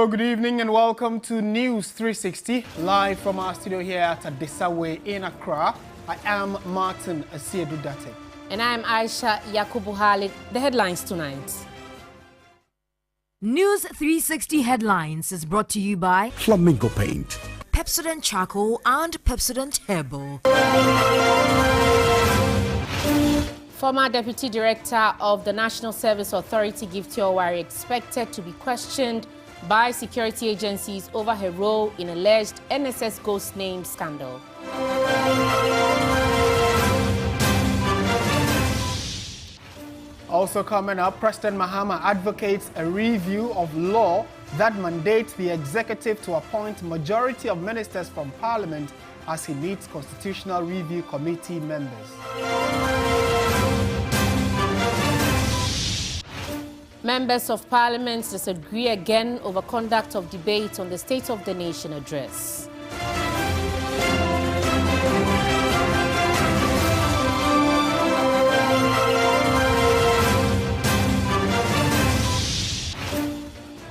Hello, good evening and welcome to News 360, live from our studio here at Desawe in Accra. I am Martin Asiedu Dartey. And I am Ayisha Yakubu. The headlines tonight. News 360 Headlines is brought to you by Flamingo Paint, Pepsodent Charcoal and Pepsodent Herbal. Former Deputy Director of the National Service Authority, Gifty Owari, expected to be questioned by security agencies over her role in alleged NSS ghost name scandal. Also coming up, President Mahama advocates a review of law that mandates the executive to appoint majority of ministers from Parliament as he meets Constitutional Review Committee members. Members of Parliament disagree again over conduct of debate on the State of the Nation address.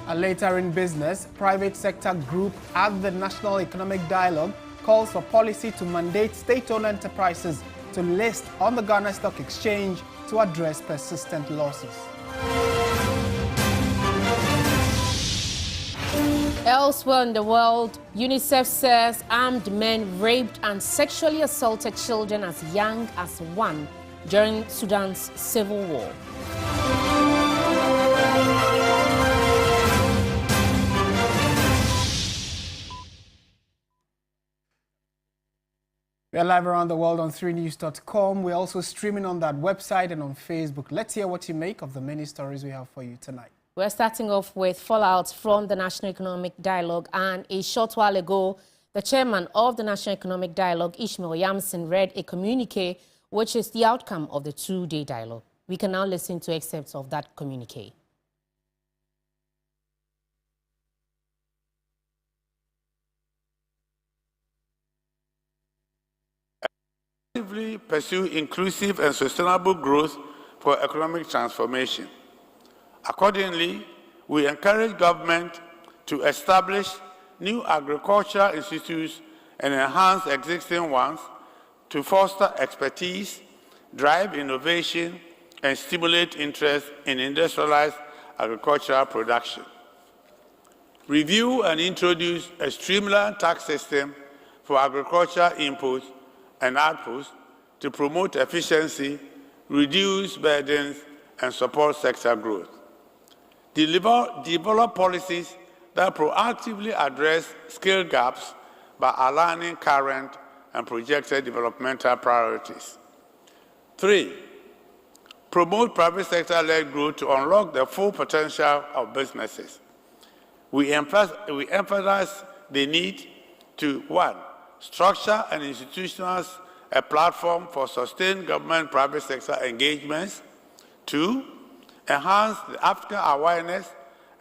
And later in business, private sector group at the National Economic Dialogue calls for policy to mandate state-owned enterprises to list on the Ghana Stock Exchange to address persistent losses. Elsewhere in the world, UNICEF says armed men raped and sexually assaulted children as young as 1 during Sudan's civil war. We are live around the world on 3news.com. We're also streaming on that website and on Facebook. Let's hear what you make of the many stories we have for you tonight. We're starting off with fallout from the National Economic Dialogue, and a short while ago, the chairman of the National Economic Dialogue, Ishmael Yamson, read a communique which is the outcome of the two-day dialogue. We can now listen to excerpts of that communique. Pursue inclusive and sustainable growth for economic transformation. Accordingly, we encourage government to establish new agricultural institutes and enhance existing ones to foster expertise, drive innovation, and stimulate interest in industrialized agricultural production. Review and introduce a streamlined tax system for agricultural inputs and outputs to promote efficiency, reduce burdens, and support sector growth. Develop policies that proactively address skill gaps by aligning current and projected developmental priorities. 3, promote private sector-led growth to unlock the full potential of businesses. We emphasize the need to 1, structure and institutionalize a platform for sustained government-private sector engagements. 2, enhance the African awareness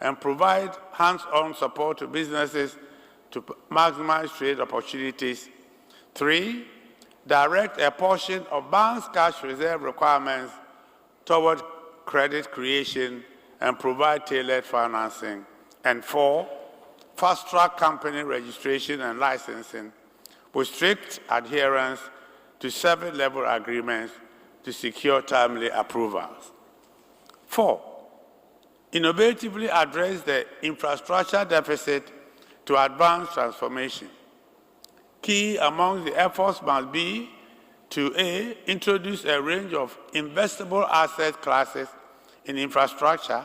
and provide hands-on support to businesses to maximize trade opportunities. 3, direct a portion of banks' cash reserve requirements toward credit creation and provide tailored financing. And 4, fast-track company registration and licensing with strict adherence to service-level agreements to secure timely approvals. 4, innovatively address the infrastructure deficit to advance transformation. Key among the efforts must be to A, introduce a range of investable asset classes in infrastructure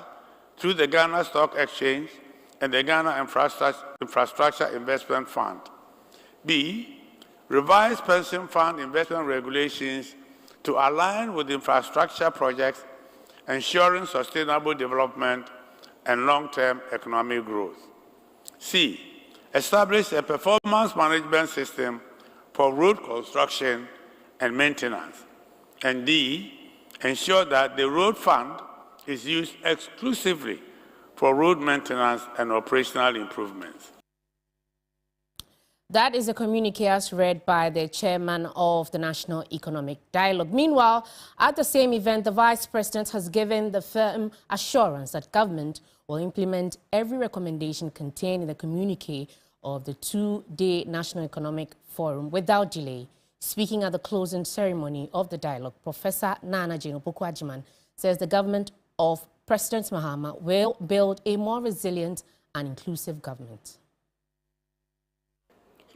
through the Ghana Stock Exchange and the Ghana Infrastructure Investment Fund. B, revise pension fund investment regulations to align with infrastructure projects, ensuring sustainable development and long-term economic growth. C, establish a performance management system for road construction and maintenance. And D, ensure that the road fund is used exclusively for road maintenance and operational improvements. That is a communique as read by the chairman of the National Economic Dialogue. Meanwhile, at the same event, the vice president has given the firm assurance that government will implement every recommendation contained in the communique of the two-day National Economic Forum without delay. Speaking at the closing ceremony of the dialogue, Professor Nana Jane Opoku-Agyeman says the government of President Mahama will build a more resilient and inclusive government.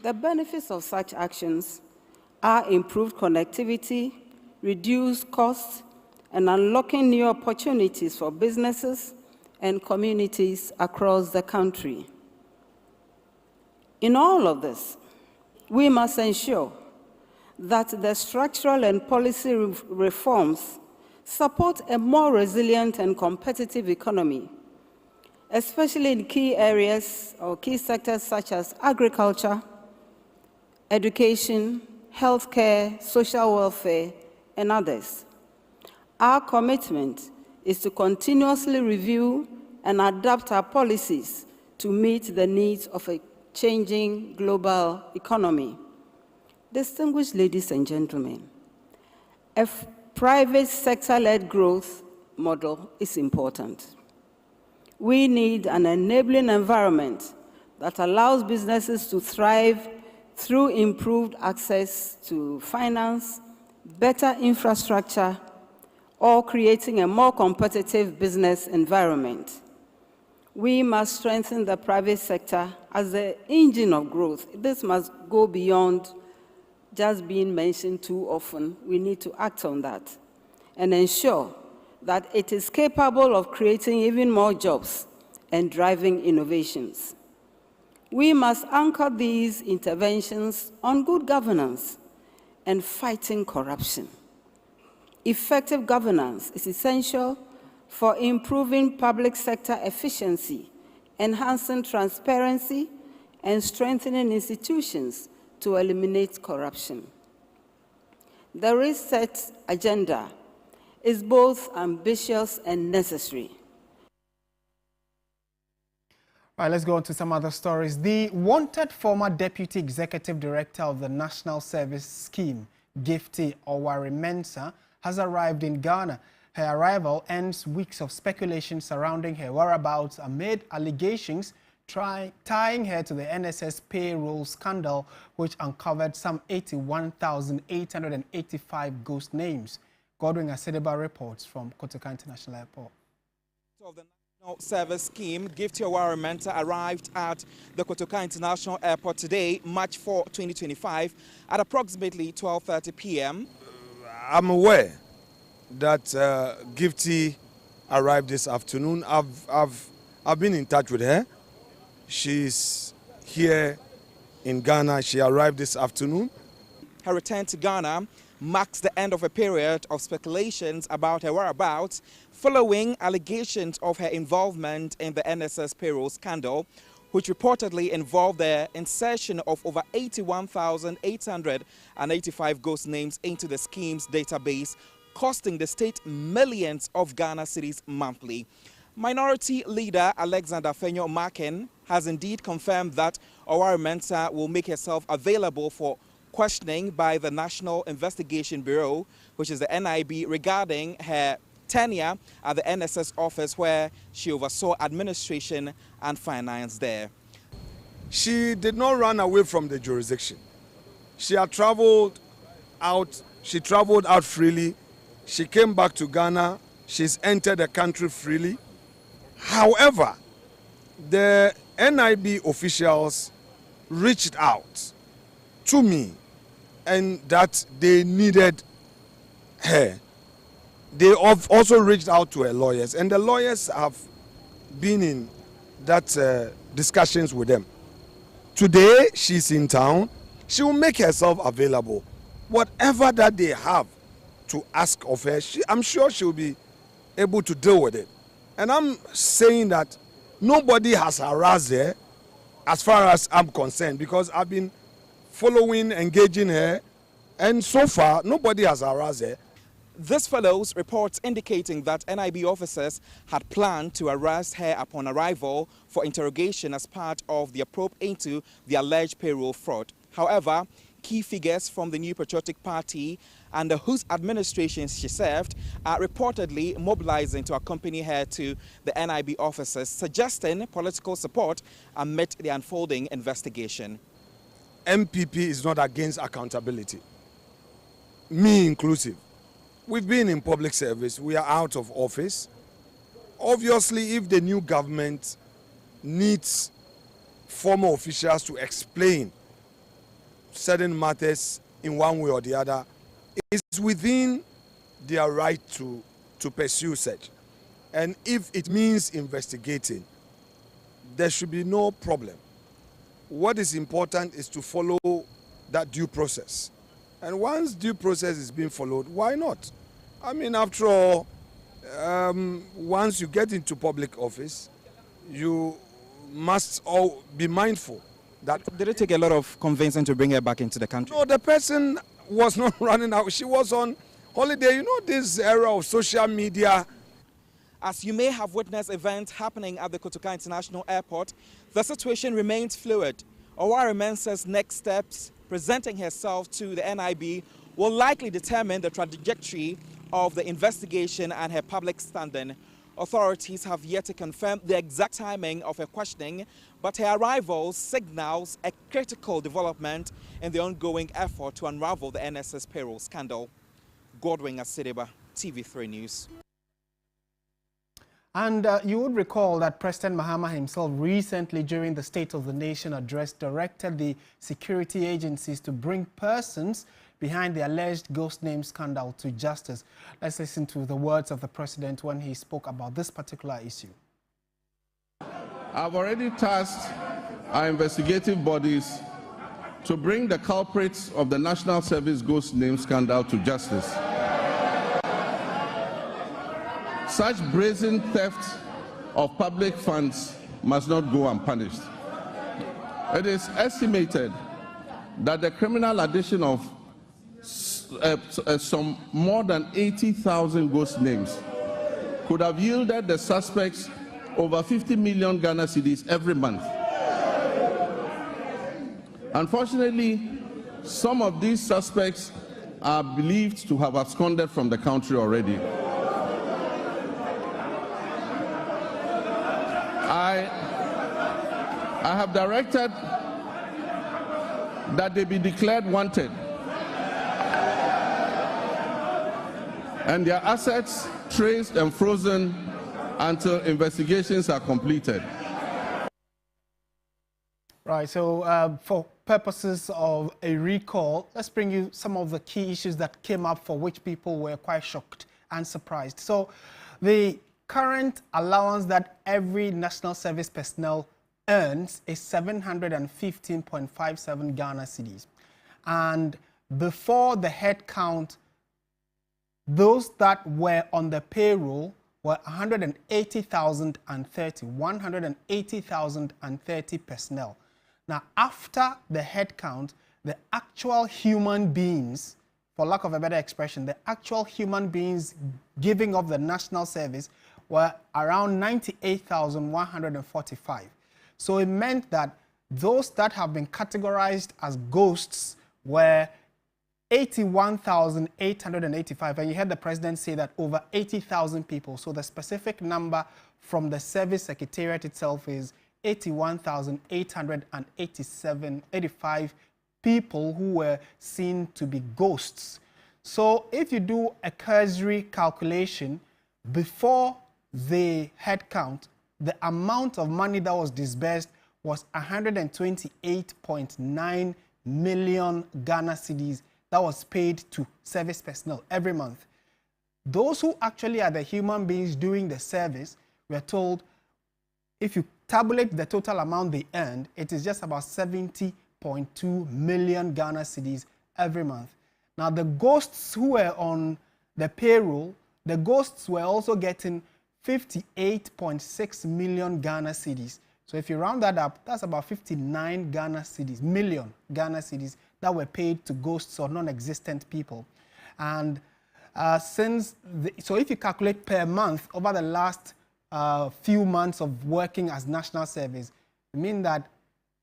The benefits of such actions are improved connectivity, reduced costs, and unlocking new opportunities for businesses and communities across the country. In all of this, we must ensure that the structural and policy reforms support a more resilient and competitive economy, especially in key areas or key sectors such as agriculture, education, healthcare, social welfare, and others. Our commitment is to continuously review and adapt our policies to meet the needs of a changing global economy. Distinguished ladies and gentlemen, a private sector-led growth model is important. We need an enabling environment that allows businesses to thrive through improved access to finance, better infrastructure, or creating a more competitive business environment. We must strengthen the private sector as the engine of growth. This must go beyond just being mentioned too often. We need to act on that and ensure that it is capable of creating even more jobs and driving innovations. We must anchor these interventions on good governance and fighting corruption. Effective governance is essential for improving public sector efficiency, enhancing transparency, and strengthening institutions to eliminate corruption. The reset agenda is both ambitious and necessary. All right, let's go on to some other stories. The wanted former Deputy Executive Director of the National Service Scheme, Gifty Owari-Mensah, has arrived in Ghana. Her arrival ends weeks of speculation surrounding her whereabouts amid allegations tying her to the NSS payroll scandal, which uncovered some 81,885 ghost names. Godwin Asiedu reports from Kotoka International Airport. Of the National Service Scheme, Gifty Owari-Mensah arrived at the Kotoka International Airport today, March 4, 2025, at approximately 12:30 p.m. I'm aware that Gifty arrived this afternoon. I've been in touch with her. She's here in Ghana. She arrived this afternoon. Her return to Ghana marks the end of a period of speculations about her whereabouts following allegations of her involvement in the NSS payroll scandal, which reportedly involved the insertion of over 81,885 ghost names into the scheme's database, costing the state millions of Ghana cedis monthly. Minority leader Alexander Fenyo-Makin has indeed confirmed that Owari-Mensah will make herself available for questioning by the National Investigation Bureau, which is the NIB, regarding her tenure at the NSS office where she oversaw administration and finance there. She did not run away from the jurisdiction. She had traveled out. She traveled out freely. She came back to Ghana. She's entered the country freely. However, the NIB officials reached out to me and that they needed her. They have also reached out to her lawyers, and the lawyers have been in that discussions with them. Today, she's in town. She will make herself available. Whatever that they have to ask of her, I'm sure she'll be able to deal with it. And I'm saying that nobody has harassed her as far as I'm concerned, because I've been following, engaging her, and so far, nobody has harassed her. This follows reports indicating that NIB officers had planned to arrest her upon arrival for interrogation as part of their probe into the alleged payroll fraud. However, Key figures from the New Patriotic Party and whose administration she served are reportedly mobilizing to accompany her to the NIB offices, suggesting political support amid the unfolding investigation. MPP is not against accountability, me inclusive. We've been in public service, we are out of office. Obviously, if the new government needs former officials to explain certain matters in one way or the other, it's within their right to pursue such. And if it means investigating, there should be no problem. What is important is to follow that due process. And once due process is being followed, why not? I mean, after all, once you get into public office, you must all be mindful that... Did it take a lot of convincing to bring her back into the country? No, the person was not running out. She was on holiday. You know, this era of social media. As you may have witnessed events happening at the Kotoka International Airport, the situation remains fluid. Owari Mensah's next steps, presenting herself to the NIB, will likely determine the trajectory of the investigation and her public standing. Authorities have yet to confirm the exact timing of her questioning, but her arrival signals a critical development in the ongoing effort to unravel the NSS payroll scandal. Godwin Asideba, TV3 News. And you would recall that President Mahama himself recently, during the State of the Nation address, directed the security agencies to bring persons behind the alleged ghost name scandal to justice. Let's listen to the words of the president when he spoke about this particular issue. I've already tasked our investigative bodies to bring the culprits of the National Service ghost name scandal to justice. Such brazen theft of public funds must not go unpunished. It is estimated that the criminal addition of some more than 80,000 ghost names could have yielded the suspects over 50 million Ghana cedis every month. Unfortunately, some of these suspects are believed to have absconded from the country already. I have directed that they be declared wanted and their assets traced and frozen until investigations are completed. Right, so for purposes of a recall, let's bring you some of the key issues that came up for which people were quite shocked and surprised. So the current allowance that every national service personnel earns is 715.57 Ghana cedis. And before the head count, those that were on the payroll were 180,030 personnel. Now, after the head count, the actual human beings, for lack of a better expression, the actual human beings giving up the national service were around 98,145. So it meant that those that have been categorized as ghosts were 81,885, and you heard the president say that over 80,000 people. So the specific number from the service secretariat itself is 81,885 people who were seen to be ghosts. So if you do a cursory calculation, before the head count, the amount of money that was disbursed was 128.9 million Ghana cedis that was paid to service personnel every month. Those who actually are the human beings doing the service were told, if you tabulate the total amount they earned, it is just about 70.2 million Ghana cedis every month. Now, the ghosts who were on the payroll, the ghosts were also getting 58.6 million Ghana cedis. So if you round that up, that's about 59 million Ghana cedis that were paid to ghosts or non-existent people. And so if you calculate per month over the last few months of working as national service, it means that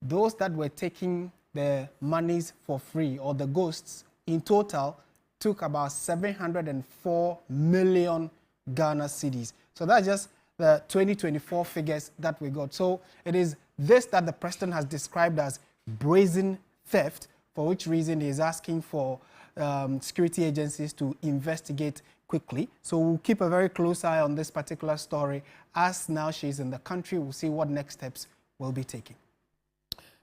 those that were taking the monies for free, or the ghosts in total took about 704 million Ghana cedis. So that's just the 2024 figures that we got. So it is this that the president has described as brazen theft, for which reason he is asking for security agencies to investigate quickly. So we'll keep a very close eye on this particular story. As now she's in the country, we'll see what next steps will be taken.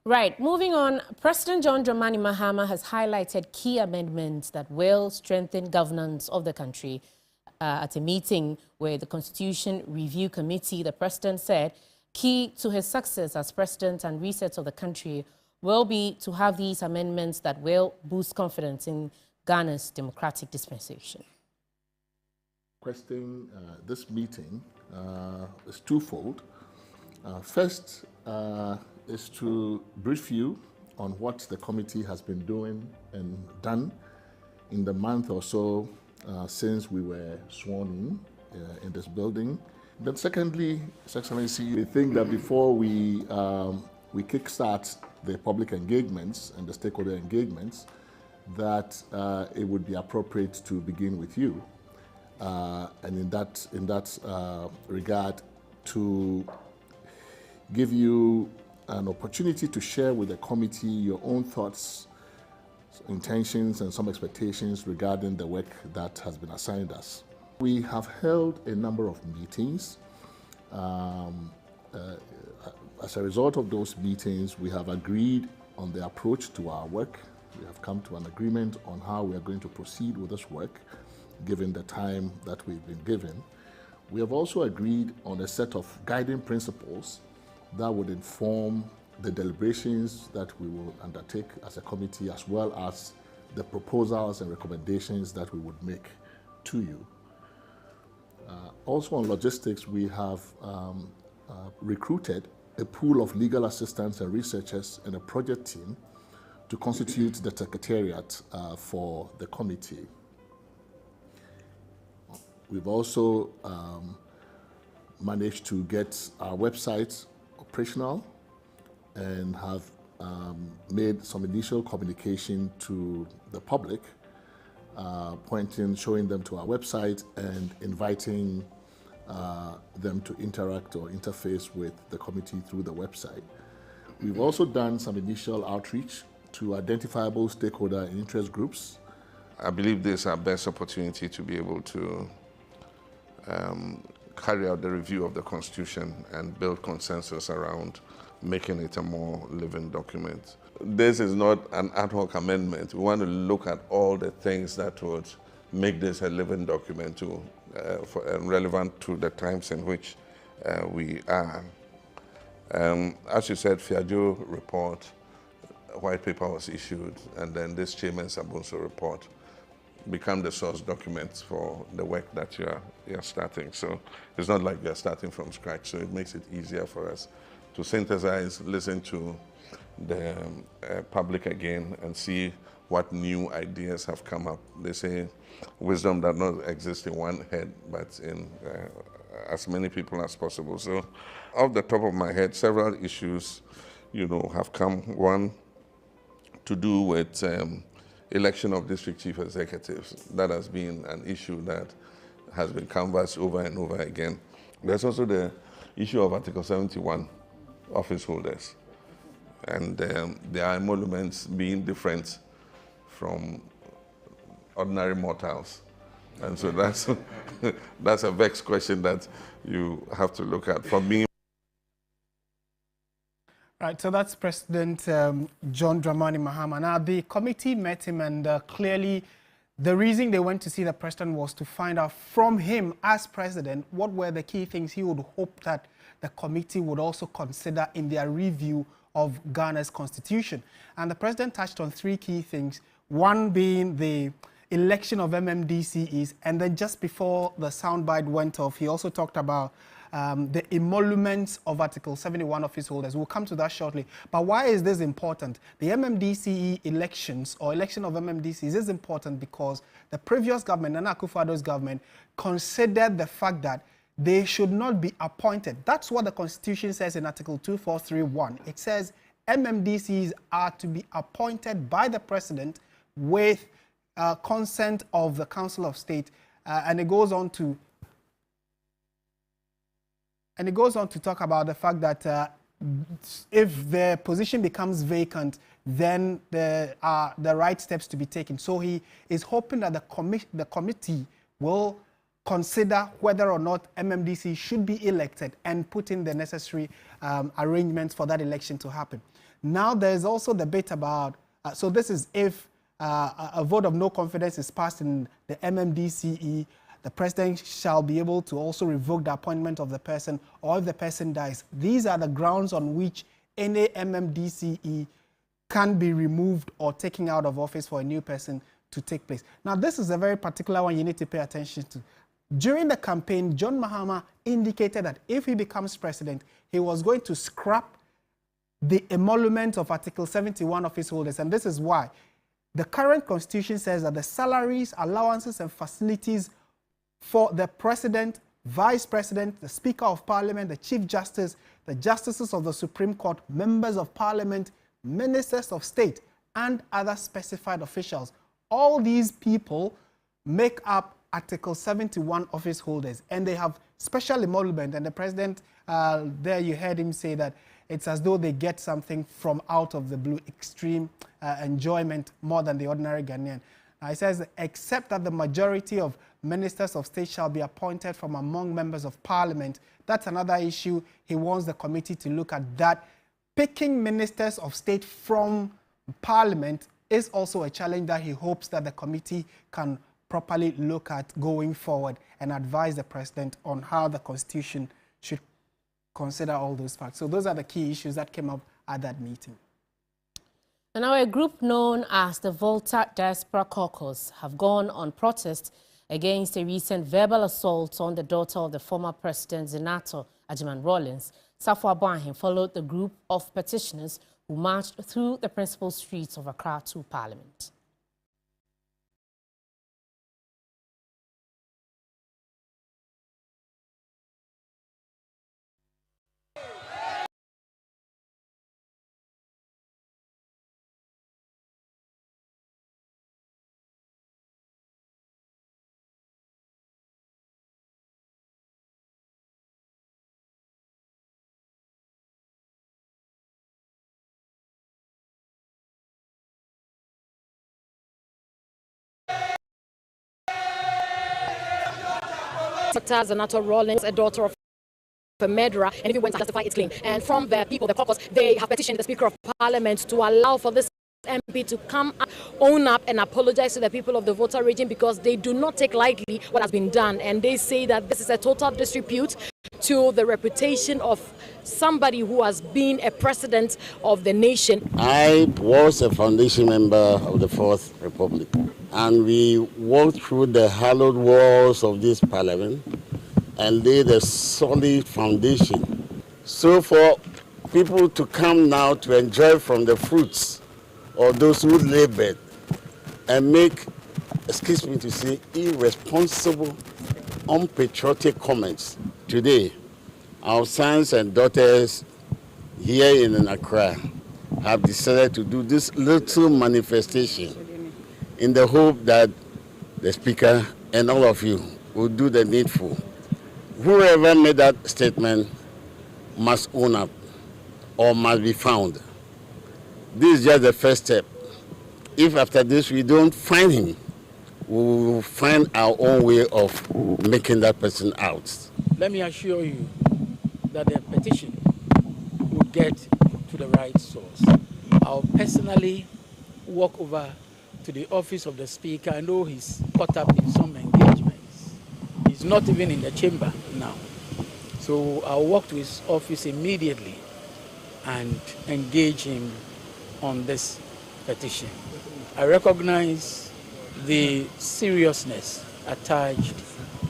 Right, moving on, President John Dramani Mahama has highlighted key amendments that will strengthen governance of the country. At a meeting with the Constitution Review Committee, the president said key to his success as president and reset of the country will be to have these amendments that will boost confidence in Ghana's democratic dispensation. Requesting this meeting is twofold. First is to brief you on what the committee has been doing and done in the month or so since we were sworn in this building. Then secondly, His Excellency, we think that before we kickstart the public engagements and the stakeholder engagements, that it would be appropriate to begin with you. And in that regard, to give you an opportunity to share with the committee your own thoughts, intentions, and some expectations regarding the work that has been assigned us. We have held a number of meetings. As a result of those meetings, we have agreed on the approach to our work. We have come to an agreement on how we are going to proceed with this work, given the time that we've been given. We have also agreed on a set of guiding principles that would inform the deliberations that we will undertake as a committee, as well as the proposals and recommendations that we would make to you. Also on logistics, we have recruited a pool of legal assistants and researchers and a project team to constitute the secretariat for the committee. We've also managed to get our website operational and have made some initial communication to the public, showing them to our website and inviting them to interact or interface with the committee through the website. We've also done some initial outreach to identifiable stakeholder and interest groups. I believe this is our best opportunity to be able to carry out the review of the Constitution and build consensus around making it a more living document. This is not an ad hoc amendment. We want to look at all the things that would make this a living document relevant to the times in which we are. As you said, Fiajo report, white paper was issued, and then this Chairman Sabunso report become the source documents for the work that you're starting. So it's not like you're starting from scratch, so it makes it easier for us to synthesize, listen to the public again, and see what new ideas have come up. They say wisdom does not exist in one head, but in as many people as possible. So off the top of my head, several issues, have come. One, to do with election of district chief executives. That has been an issue that has been canvassed over and over again. There's also the issue of Article 71 office holders. And there are emoluments being different from ordinary mortals. And so that's a vexed question that you have to look at. For me, right, so that's President John Dramani Mahama. Now, the committee met him, and clearly the reason they went to see the president was to find out from him as president what were the key things he would hope that the committee would also consider in their review of Ghana's constitution. And the president touched on three key things, one being the election of MMDCEs, and then just before the soundbite went off, he also talked about the emoluments of Article 71 office holders. We'll come to that shortly. But why is this important? The MMDCE elections, or election of MMDCEs, is important because the previous government, Nana Akufo-Addo's government, considered the fact that they should not be appointed. That's what the Constitution says in Article 2431. It says MMDCs are to be appointed by the president with consent of the Council of State, and it goes on to talk about the fact that if the position becomes vacant, then there are the right steps to be taken. So he is hoping that the committee will consider whether or not MMDC should be elected and put in the necessary arrangements for that election to happen. Now there's also debate about, so this is if a vote of no confidence is passed in the MMDCE, the president shall be able to also revoke the appointment of the person, or if the person dies. These are the grounds on which any MMDCE can be removed or taken out of office for a new person to take place. Now, this is a very particular one you need to pay attention to. During the campaign, John Mahama indicated that if he becomes president, he was going to scrap the emolument of Article 71 office holders, and this is why. The current constitution says that the salaries, allowances, and facilities for the president, vice president, the speaker of parliament, the chief justice, the justices of the Supreme Court, members of parliament, ministers of state, and other specified officials, all these people make up Article 71 office holders, and they have special emolument. And the president, there you heard him say that it's as though they get something from out of the blue, extreme enjoyment more than the ordinary Ghanaian. Now it says, except that the majority of ministers of state shall be appointed from among members of parliament. That's another issue. He wants the committee to look at that. Picking ministers of state from parliament is also a challenge that he hopes that the committee can properly look at going forward and advise the president on how the constitution should consider all those facts. So those are the key issues that came up at that meeting. And now a group known as the Volta Diaspora Caucus have gone on protest against a recent verbal assault on the daughter of the former president, Senator Ajiman Rawlings. Safwa Boahen followed the group of petitioners who marched through the principal streets of Accra to Parliament. Senator Rawlings, a daughter of a murderer, and if he went to justify its claim. And from the people, the caucus, they have petitioned the Speaker of Parliament to allow for this MP to come own up and apologize to the people of the Volta region, because they do not take lightly what has been done, and they say that this is a total disrepute to the reputation of somebody who has been a president of the nation. I was a foundation member of the Fourth Republic, and we walked through the hallowed walls of this parliament and laid a solid foundation. So for people to come now to enjoy from the fruits of those who labored and make, excuse me to say, irresponsible, unpatriotic comments today, our sons and daughters here in Accra have decided to do this little manifestation in the hope that the Speaker and all of you will do the needful. Whoever made that statement must own up or must be found. This is just the first step. If after this we don't find him, we will find our own way of making that person out. Let me assure you that the petition will get to the right source. I'll personally walk over to the office of the Speaker. I know he's caught up in some engagements. He's not even in the chamber now. So I'll walk to his office immediately and engage him on this petition. I recognize the seriousness attached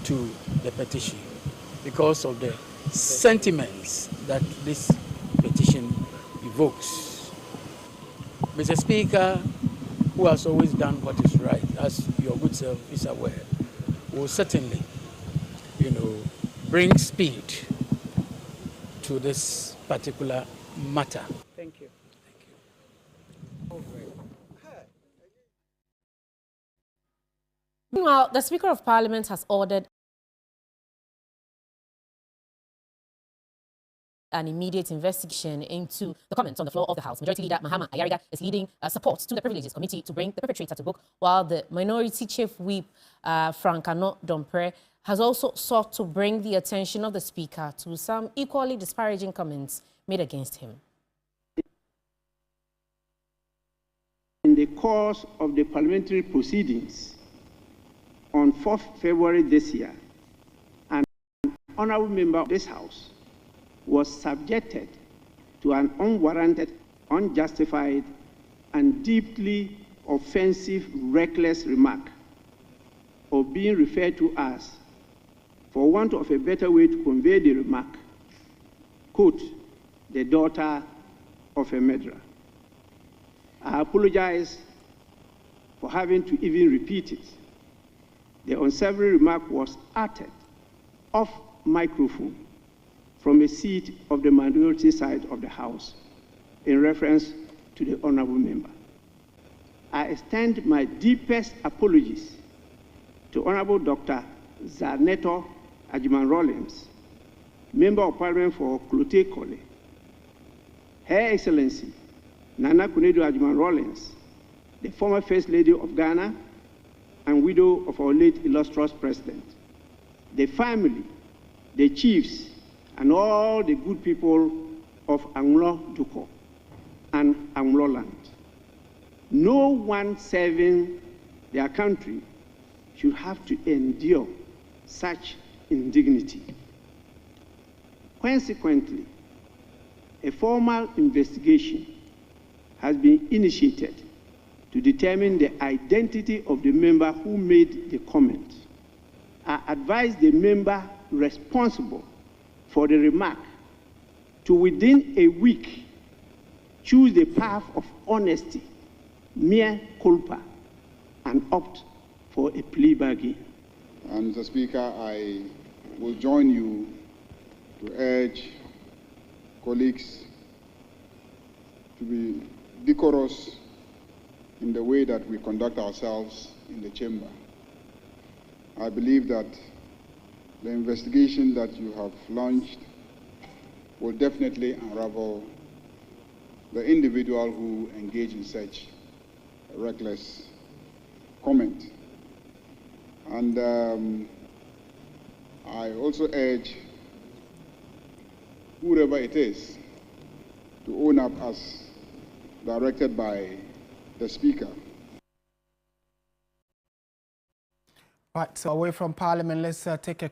to the petition because of the sentiments that this petition evokes. Mr. Speaker, who has always done what is right, as your good self is aware, will certainly, bring speed to this particular matter. Thank you. Meanwhile, the Speaker of Parliament has ordered an immediate investigation into the comments on the floor of the House. Majority Leader Mahama Ayariga is leading support to the Privileges Committee to bring the perpetrator to book, while the Minority Chief Whip, Frankano Dompre, has also sought to bring the attention of the Speaker to some equally disparaging comments made against him. In the course of the parliamentary proceedings on 4th February this year, an honorable member of this House was subjected to an unwarranted, unjustified, and deeply offensive, reckless remark, or being referred to as, for want of a better way to convey the remark, quote, the daughter of a murderer. I apologize for having to even repeat it. The unsavory remark was uttered off microphone from a seat of the minority side of the House in reference to the honorable member. I extend my deepest apologies to Honorable Dr. Zaneto Ajiman Rawlings, Member of Parliament for Klote Kole, Her Excellency Nana Kunedu Ajiman Rawlings, the former First Lady of Ghana and widow of our late illustrious President, the family, the chiefs, and all the good people of Anglo Duko and Anglo land. No one serving their country should have to endure such indignity. Consequently, a formal investigation has been initiated to determine the identity of the member who made the comment. I advise the member responsible for the remark to, within a week, choose the path of honesty, mere culpa, and opt for a plea bargain. Mr. Speaker, I will join you to urge colleagues to be decorous in the way that we conduct ourselves in the chamber. I believe that the investigation that you have launched will definitely unravel the individual who engaged in such a reckless comment. And I also urge whoever it is to own up as directed by the Speaker. Right, so away from Parliament, let's take a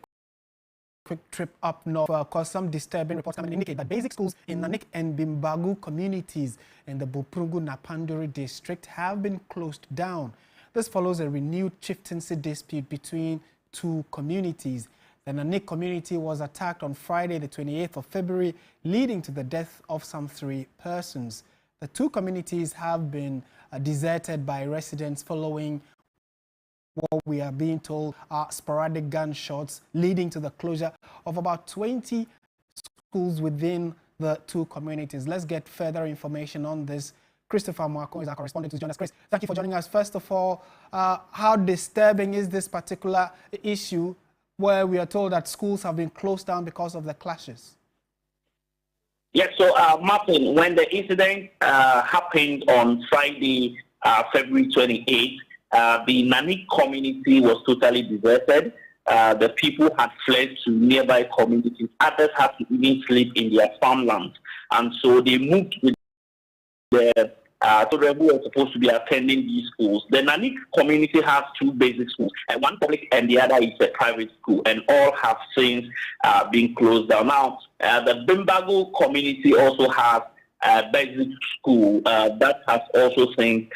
quick trip up north, because some disturbing reports indicate that basic schools in Nanik and Bimbagu communities in the Buprungu Napanduri district have been closed down. This follows a renewed chieftaincy dispute between two communities. The Nanik community was attacked on Friday, the 28th of February, leading to the death of some 3 persons. The two communities have been deserted by residents following what we are being told are sporadic gunshots, leading to the closure of about 20 schools within the two communities. Let's get further information on this. Christopher Mwako is our correspondent who's joined us. Chris, thank you for joining us. First of all, how disturbing is this particular issue where we are told that schools have been closed down because of the clashes? Yes, so Martin, when the incident happened on Friday, February 28th, the Nanik community was totally deserted. The people had fled to nearby communities. Others had to even sleep in their farmlands. And so they moved with the children who were supposed to be attending these schools. The Nanik community has 2 basic schools, and one public and the other is a private school, and all have since been closed down. Now, the Bimbagu community also has a basic school that has also since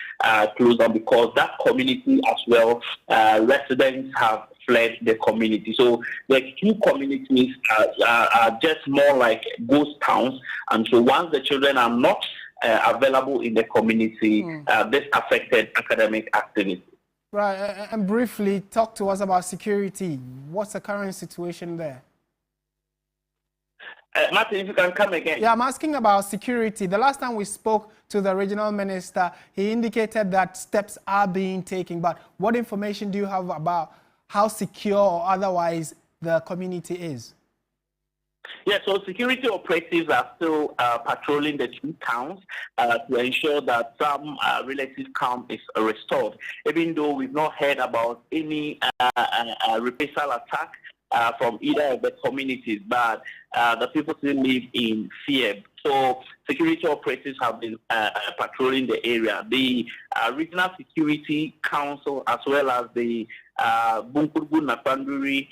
closed down because that community as well, residents have fled the community. So the 2 communities are just more like ghost towns, and so once the children are not available in the community, this affected academic activity. Right, and briefly talk to us about security. What's the current situation there? Martin, if you can come again. Yeah, I'm asking about security. The last time we spoke to the regional minister, he indicated that steps are being taken. But what information do you have about how secure or otherwise the community is? Yeah, so security operatives are still patrolling the two towns to ensure that some relative calm is restored, even though we've not heard about any reprisal attack from either of the communities, but the people still live in fear. So security operatives have been patrolling the area. The Regional Security Council, as well as the Bunkurgu Napanduri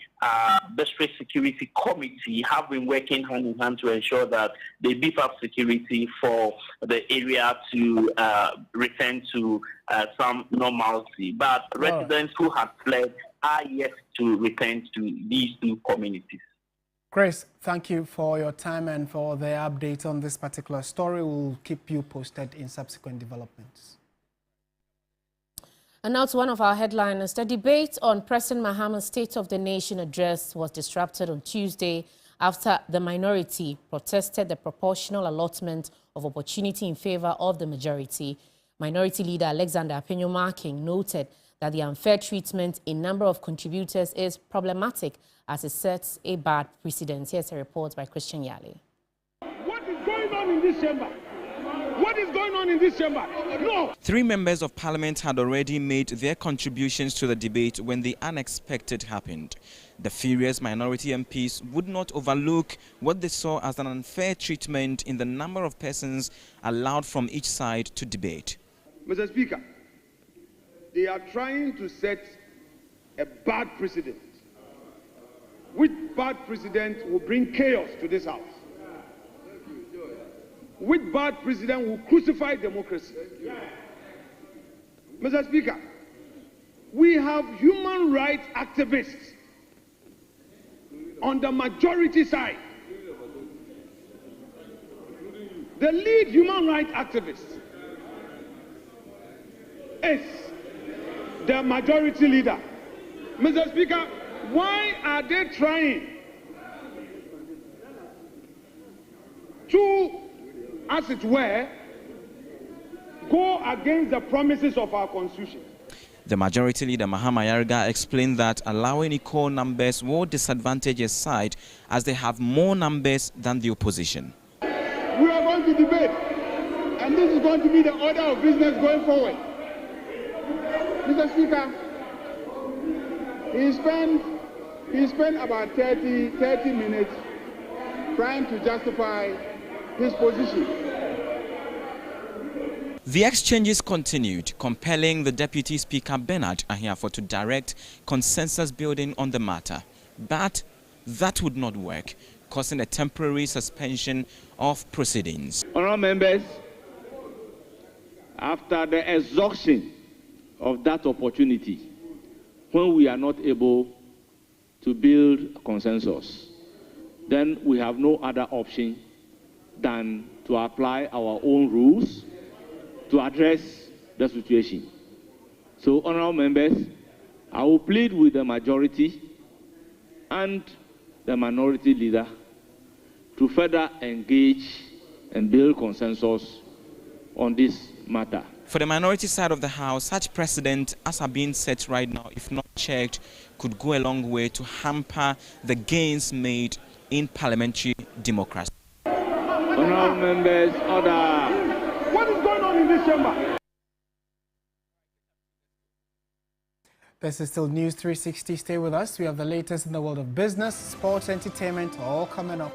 District Security Committee, have been working hand in hand to ensure that they beef up security for the area to return to some normalcy. But residents who have fled are yet to return to these two communities. Chris, thank you for your time and for the update on this particular story. We'll keep you posted in subsequent developments. And now to one of our headliners. The debate on President Mahama's State of the Nation address was disrupted on Tuesday after the minority protested the proportional allotment of opportunity in favor of the majority. Minority Leader Alexander Apenyo-Marking noted that the unfair treatment in number of contributors is problematic as it sets a bad precedent. Here's a report by Christian Yale. What is going on in this chamber? What is going on in this chamber? No! 3 members of parliament had already made their contributions to the debate when the unexpected happened. The furious minority MPs would not overlook what they saw as an unfair treatment in the number of persons allowed from each side to debate. Mr. Speaker, they are trying to set a bad precedent, which bad precedent will bring chaos to this house, which bad precedent will crucify democracy. Mr. Speaker, we have human rights activists on the majority side. The lead human rights activist is the majority leader. Mr. Speaker, why are they trying to, as it were, go against the promises of our constitution? The majority leader, Mahama Yarga, explained that allowing equal numbers will disadvantage his side as they have more numbers than the opposition. We are going to debate, and this is going to be the order of business going forward. Mr. Speaker, he spent about 30 minutes trying to justify his position. The exchanges continued, compelling the Deputy Speaker Bernard Ahiafo to direct consensus building on the matter. But that would not work, causing a temporary suspension of proceedings. Honourable members, after the exhaustion of that opportunity, when we are not able to build a consensus, then we have no other option than to apply our own rules to address the situation. So, honourable members, I will plead with the majority and the minority leader to further engage and build consensus on this matter. For the minority side of the House, such precedent as are being set right now, if not checked, could go a long way to hamper the gains made in parliamentary democracy. Honourable members, order. What is going on in this chamber? This is still News 360. Stay with us. We have the latest in the world of business, sports, entertainment, all coming up.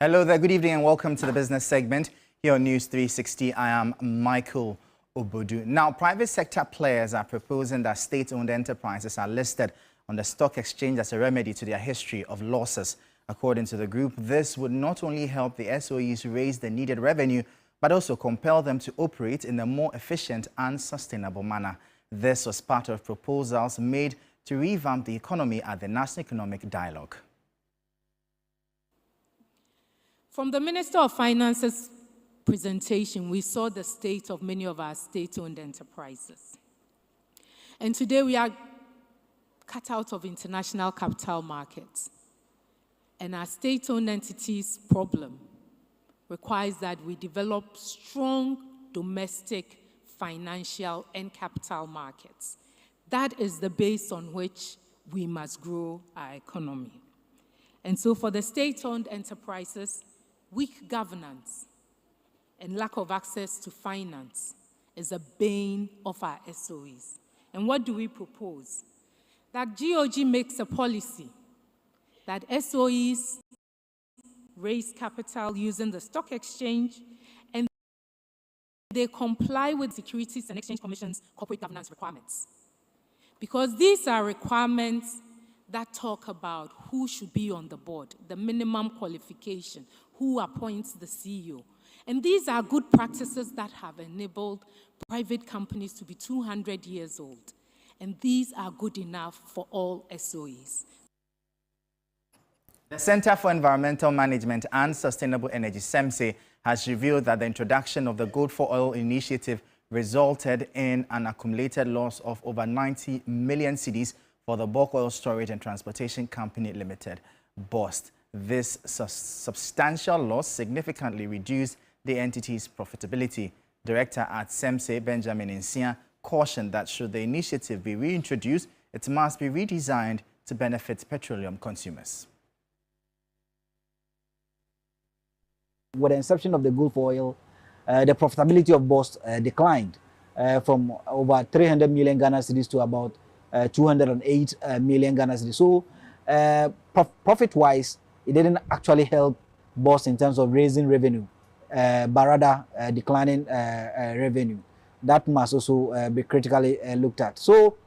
Hello there, good evening and welcome to the business segment here on News 360. I am Michael Obodu. Now, private sector players are proposing that state-owned enterprises are listed on the stock exchange as a remedy to their history of losses. According to the group, this would not only help the SOEs raise the needed revenue, but also compel them to operate in a more efficient and sustainable manner. This was part of proposals made to revamp the economy at the National Economic Dialogue. From the Minister of Finance's presentation, we saw the state of many of our state-owned enterprises. And today we are cut out of international capital markets. And our state-owned entities problem requires that we develop strong domestic financial and capital markets. That is the base on which we must grow our economy. And so for the state-owned enterprises, weak governance and lack of access to finance is a bane of our SOEs. And what do we propose? That GOG makes a policy that SOEs raise capital using the stock exchange and they comply with Securities and Exchange Commission's corporate governance requirements. Because these are requirements that talk about who should be on the board, the minimum qualification, who appoints the CEO. And these are good practices that have enabled private companies to be 200 years old. And these are good enough for all SOEs. The Center for Environmental Management and Sustainable Energy, CEMSE, has revealed that the introduction of the Gold for Oil initiative resulted in an accumulated loss of over 90 million cedis for the Bulk Oil Storage and Transportation Company Limited, BOST. This substantial loss significantly reduced the entity's profitability. Director at CEMSE, Benjamin Nsia, cautioned that should the initiative be reintroduced, it must be redesigned to benefit petroleum consumers. With the inception of the Gold for Oil, the profitability of BOST declined from over 300 million Ghana cedis to about 208 million Ghana cedis. So profit-wise, it didn't actually help BOST in terms of raising revenue, but rather declining revenue. That must also be critically looked at. So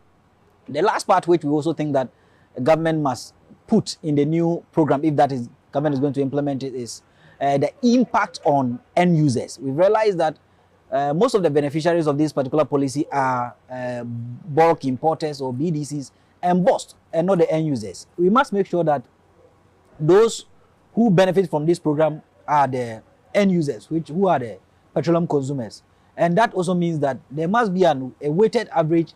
the last part, which we also think that the government must put in the new program, if that is government is going to implement it, is the impact on end users. We've realized that most of the beneficiaries of this particular policy are bulk importers or BDCs and BOST, and not the end users. We must make sure that those who benefit from this program are the end users, who are the petroleum consumers. And that also means that there must be a weighted average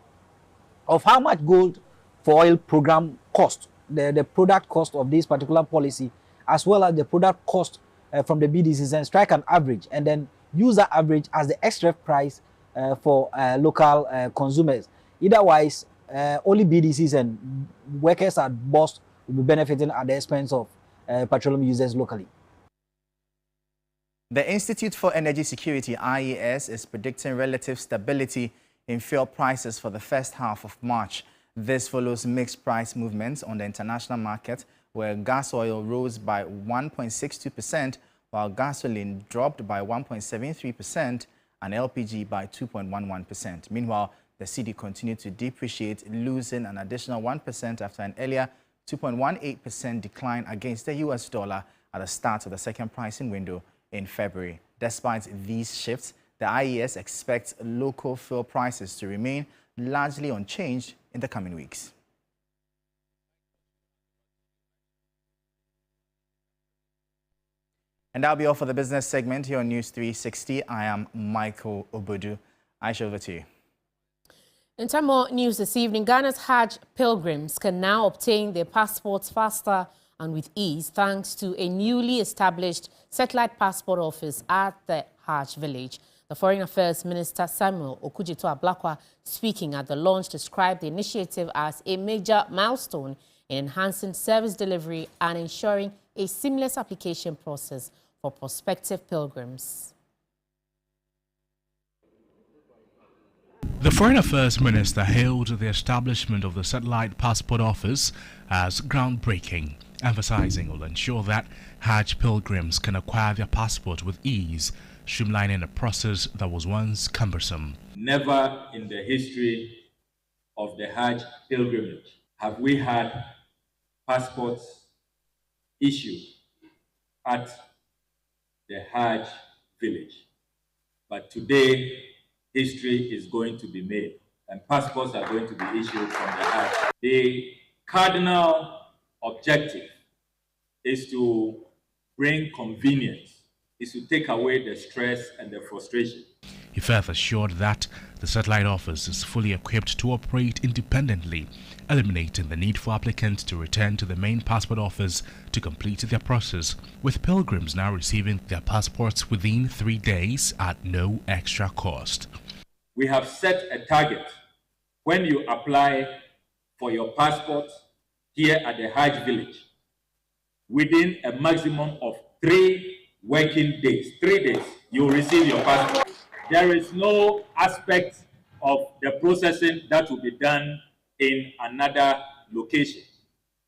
of how much Gold for Oil program cost, the product cost of this particular policy, as well as the product cost from the BDCs, and strike an average, and then use that average as the extra price for local consumers. Otherwise, only BDCs and workers at BOST will be benefiting at the expense of petroleum users locally. The Institute for Energy Security, IES, is predicting relative stability in fuel prices for the first half of March. This follows mixed price movements on the international market, where gas oil rose by 1.62%, while gasoline dropped by 1.73% and LPG by 2.11%. Meanwhile, the cedi continued to depreciate, losing an additional 1% after an earlier 2.18% decline against the US dollar at the start of the second pricing window in February. Despite these shifts, the IES expects local fuel prices to remain largely unchanged in the coming weeks. And that'll be all for the business segment here on News 360. I am Michael Obodu. Ayisha, over to you. In terms of news this evening, Ghana's Hajj pilgrims can now obtain their passports faster and with ease thanks to a newly established satellite passport office at the Hajj village. The Foreign Affairs Minister Samuel Okudzeto-Ablakwa, speaking at the launch, described the initiative as a major milestone in enhancing service delivery and ensuring a seamless application process for prospective pilgrims. The Foreign Affairs Minister hailed the establishment of the Satellite Passport Office as groundbreaking emphasizing it will ensure that Hajj pilgrims can acquire their passport with ease, streamlining a process that was once cumbersome. Never in the history of the Hajj pilgrimage have we had passports issued at the Hajj village. But today, history is going to be made, and passports are going to be issued from the Hajj. The cardinal objective is to bring convenience, is to take away the stress and the frustration. He further assured that the satellite office is fully equipped to operate independently, eliminating the need for applicants to return to the main passport office to complete their process, with pilgrims now receiving their passports within 3 days at no extra cost. We have set a target. When you apply for your passport here at the Hajj village, within a maximum of 3 working days, 3 days, you will receive your passport. There is no aspect of the processing that will be done in another location.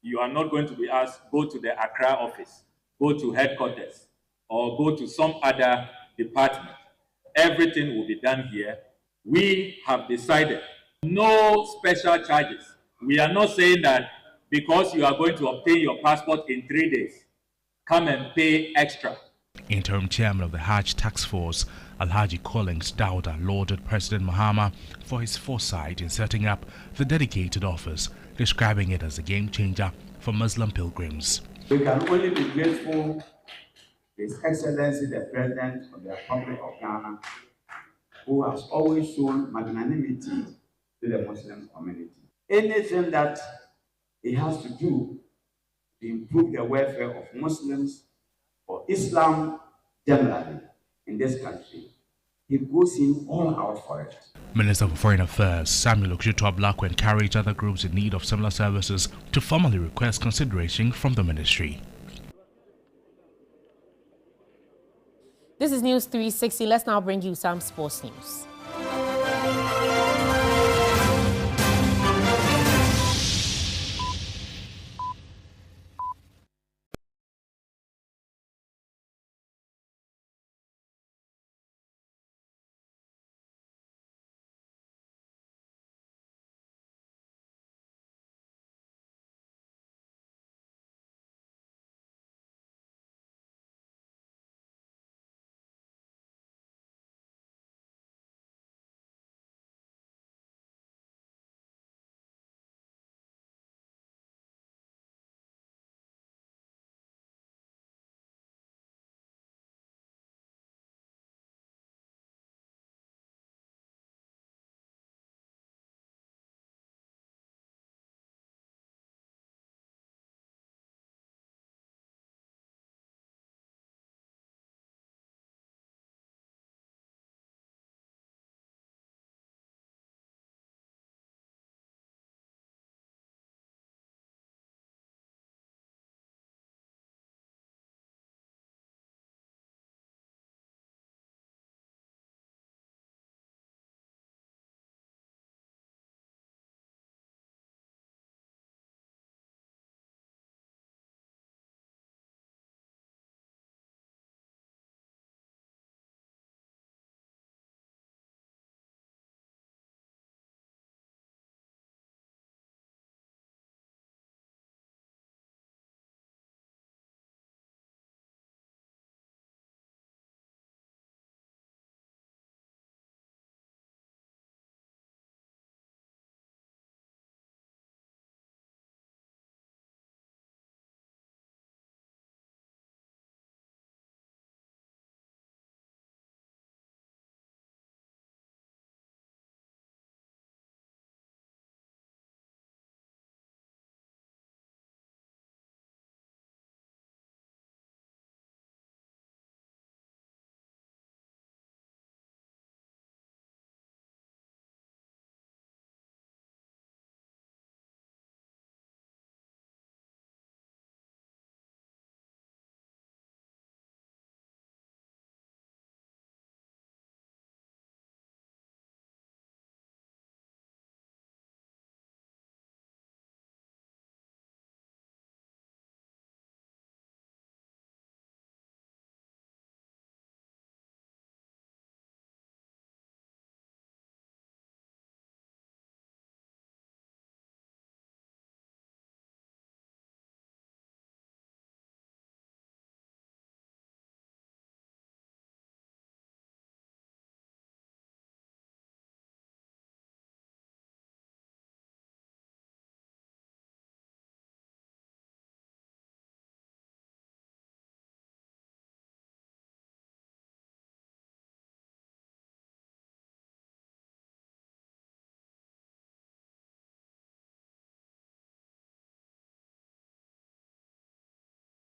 You are not going to be asked, go to the Accra office, go to headquarters, or go to some other department. Everything will be done here. We have decided no special charges. We are not saying that because you are going to obtain your passport in 3 days, come and pay extra. Interim chairman of the Hajj Task Force, Alhaji Collins Dauda, lauded President Mahama for his foresight in setting up the dedicated office, describing it as a game changer for Muslim pilgrims. We can only be grateful to His Excellency the President of the Republic of Ghana, who has always shown magnanimity to the Muslim community. Anything that he has to do to improve the welfare of Muslims or Islam generally in this country, he goes in all out for it. Minister for Foreign Affairs Samuel Okudzeto-Ablakwa encouraged other groups in need of similar services to formally request consideration from the ministry. This is News 360. Let's now bring you some sports news.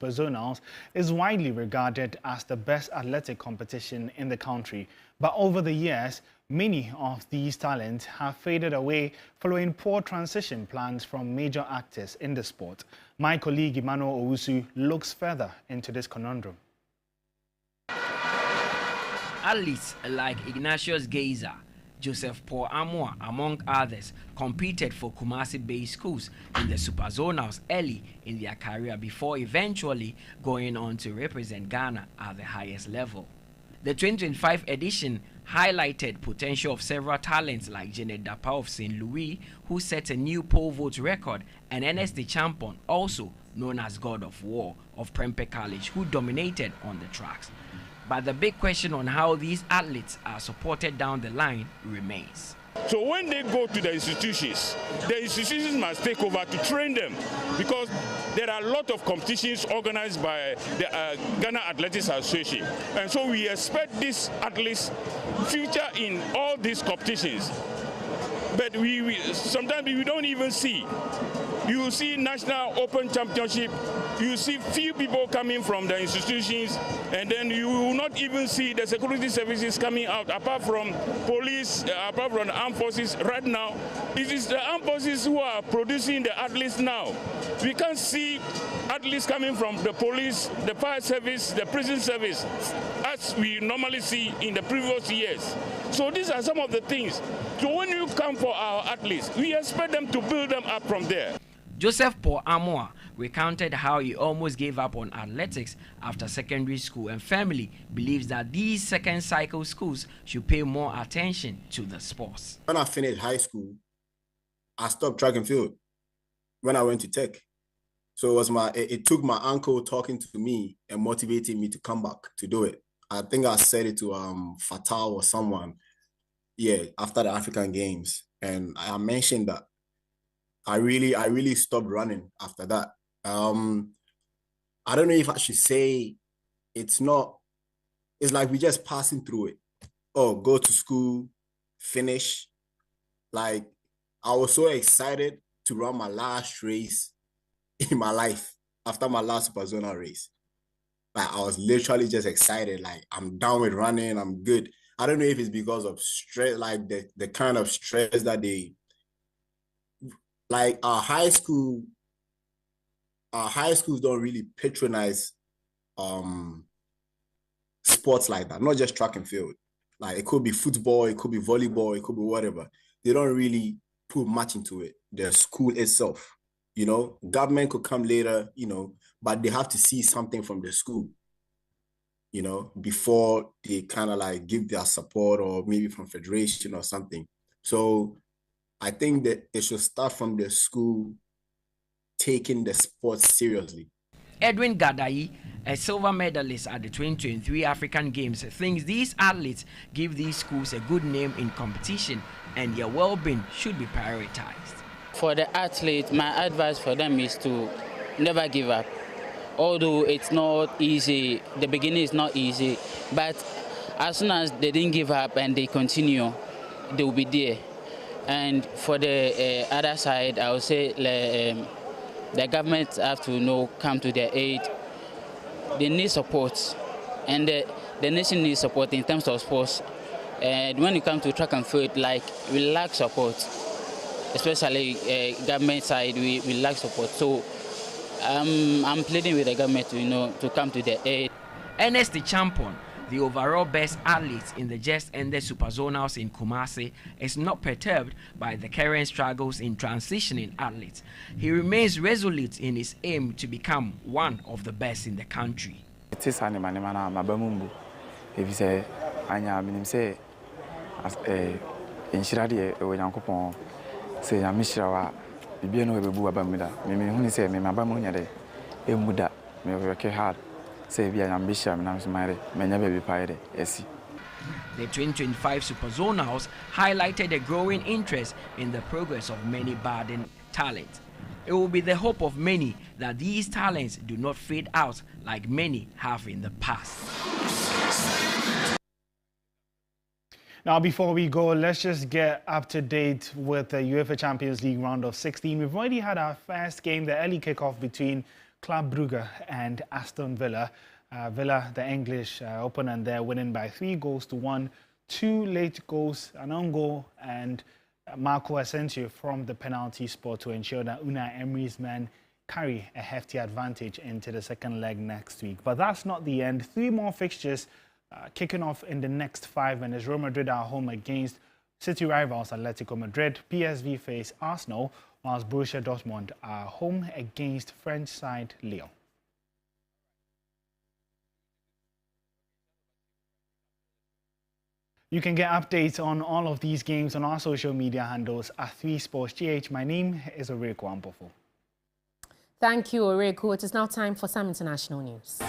Zonals is widely regarded as the best athletic competition in the country. But over the years, many of these talents have faded away following poor transition plans from major actors in the sport. My colleague Emmanuel Owusu looks further into this conundrum. Athletes like Ignatius Geiser, Joseph Paul Amwa, among others, competed for Kumasi-based schools in the Super Zonals early in their career before eventually going on to represent Ghana at the highest level. The 2025 edition highlighted potential of several talents like Janet Dapa of St. Louis, who set a new poll vote record, and Ernest Champon, also known as God of War, of Prempeh College, who dominated on the tracks. But the big question on how these athletes are supported down the line remains. So when they go to the institutions must take over to train them, because there are a lot of competitions organized by the Ghana Athletics Association. And so we expect these athletes future in all these competitions. But sometimes we don't even see. You see National Open Championship, you see few people coming from the institutions, and then you will not even see the security services coming out, apart from police, apart from the armed forces. Right now, it is the armed forces who are producing the athletes now. We can't see athletes coming from the police, the fire service, the prison service, as we normally see in the previous years. So these are some of the things. So when you come for our athletes, we expect them to build them up from there. Joseph Paul Amwa recounted how he almost gave up on athletics after secondary school, and family believes that these second cycle schools should pay more attention to the sports. When I finished high school, I stopped track and field when I went to tech. So it took my uncle talking to me and motivating me to come back to do it. I think I said it to Fatal or someone, after the African Games, and I mentioned that I really stopped running after that. I don't know if I should say it's like we're just passing through it. Oh, go to school, finish. Like, I was so excited to run my last race in my life after my last Super Zonal race. Like, I was literally just excited. Like, I'm done with running, I'm good. I don't know if it's because of stress, like the kind of stress that like our high schools don't really patronize sports like that, not just track and field. Like, it could be football, it could be volleyball, it could be whatever. They don't really put much into it, the school itself. Government could come later, but they have to see something from the school, before they kind of like give their support, or maybe from federation or something. So I think that it should start from the school taking the sports seriously. Edwin Gadai, a silver medalist at the 2023 African Games, thinks these athletes give these schools a good name in competition and their well-being should be prioritized. For the athletes, my advice for them is to never give up. Although it's not easy, the beginning is not easy, but as soon as they didn't give up and they continue, they will be there. And for the other side, I would say the government have to come to their aid. They need support, and the nation needs support in terms of sports. And when you come to track and field, like, we lack support, especially government side, we lack support. So I'm pleading with the government to come to their aid. Ernest Champon, the overall best athlete in the just ended Super Zonals in Kumasi, is not perturbed by the current struggles in transitioning athletes. He remains resolute in his aim to become one of the best in the country. It is an mabamumbu. If you say, Anya, minim say, in Shiradi, when Yankupon say, Yamishrawa, Bibiano Bebu Abamida, Mimi say, Mabamunia de Emuda, may work hard. The 2025 Super Zonals highlighted a growing interest in the progress of many budding talents. It will be the hope of many that these talents do not fade out like many have in the past. Now, before we go, let's just get up to date with the UEFA Champions League round of 16. We've already had our first game, the early kickoff between Club Brugge and Aston Villa. Villa, the English opponent there, winning by 3-1. 2 late goals, an own goal, and Marco Asensio from the penalty spot to ensure that Unai Emery's men carry a hefty advantage into the second leg next week. But that's not the end. 3 more fixtures kicking off in the next 5 minutes. Real Madrid are home against City rivals Atletico Madrid. PSV face Arsenal, whilst Borussia Dortmund are home against French side Lyon. You can get updates on all of these games on our social media handles at 3SportsGH. My name is Oreku Ampofo. Thank you, Oreku. It is now time for some international news.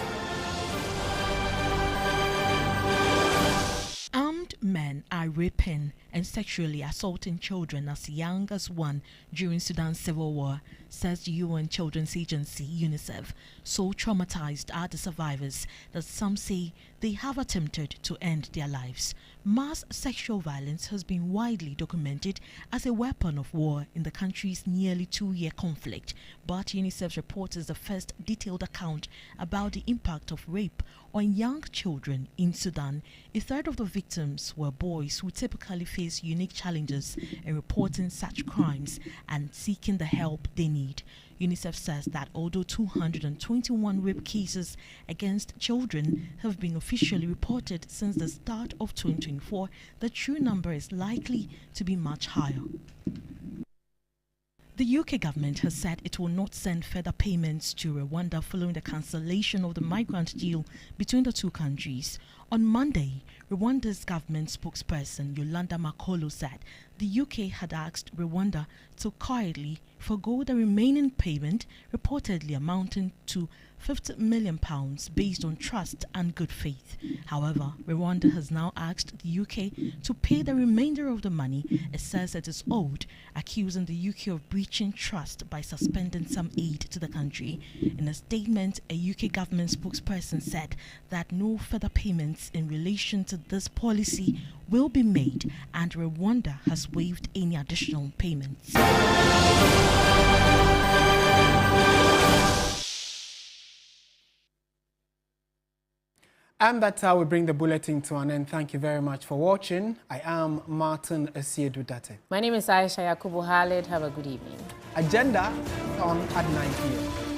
Armed men are raping and sexually assaulting children as young as 1 during Sudan's civil war, says the UN Children's Agency, UNICEF. So traumatized are the survivors that some say they have attempted to end their lives. Mass sexual violence has been widely documented as a weapon of war in the country's nearly 2-year conflict, but UNICEF's report is the first detailed account about the impact of rape on young children in Sudan. A third of the victims were boys who typically face unique challenges in reporting such crimes and seeking the help they need. UNICEF says that although 221 rape cases against children have been officially reported since the start of 2024, the true number is likely to be much higher. The UK government has said it will not send further payments to Rwanda following the cancellation of the migrant deal between the two countries. On Monday, Rwanda's government spokesperson Yolanda Makolo said the UK had asked Rwanda to quietly forgo the remaining payment, reportedly amounting to £50 million based on trust and good faith. However, Rwanda has now asked the UK to pay the remainder of the money it says it is owed, accusing the UK of breaching trust by suspending some aid to the country. In a statement, a UK government spokesperson said that no further payments in relation to this policy will be made, and Rwanda has waived any additional payments. And that's how we bring the bulletin to an end. Thank you very much for watching. I am Martin Asiedu Dartey. My name is Ayisha Yakubu. Have a good evening. Agenda on at 9 p.m.